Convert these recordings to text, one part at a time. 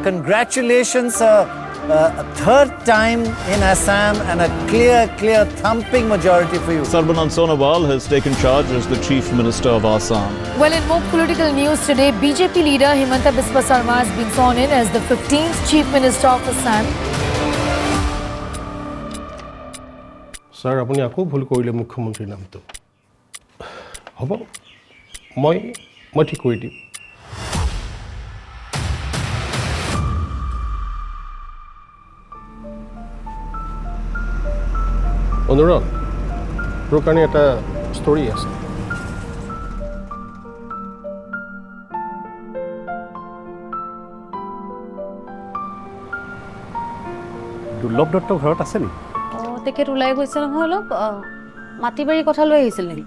congratulations, a third time in Assam and a clear thumping majority for you. Sarbanan Sonowal has taken charge as the Chief Minister of Assam. Well, in more political news today, BJP leader Himanta Biswa Sarma has been sworn in as the 15th Chief Minister of Assam. Sir, apuni ako bhul korile mukhyamantri namto. Hobo moi ঠিক কৰি দিম অনুৰাগ তোৰ কাৰণে এটা story আছে দুৰ্লভ দত্ত ঘৰত আছে নি তেখেত ওলাই গৈছে নহয় অলপ মাটিবাৰী কথা লৈ আহিছিল নেকি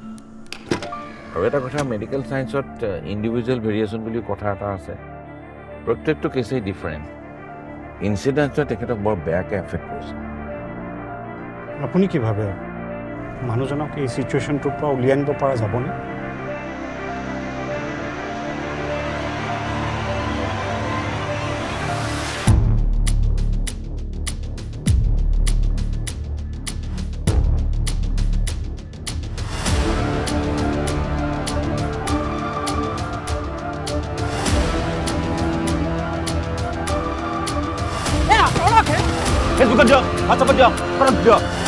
আৰু এটা কথা মেডিকেল সায়েন্সত ইন্ডিভিজুৱেল ভেৰিয়েশ্যন বুলি কথা এটা আছে প্ৰত্যেকটো কেছেই ডিফাৰেণ্ট ইনচিডেন্টত তেখেতক বৰ বেয়াকৈ এফেক্ট কৰিছে আপুনি কি ভাবে মানুহজনক এই সিচুৱেশ্যনটোৰ পৰা উলিয়াই আনিব পৰা যাবনে Facebook aja, WhatsApp aja, perang aja.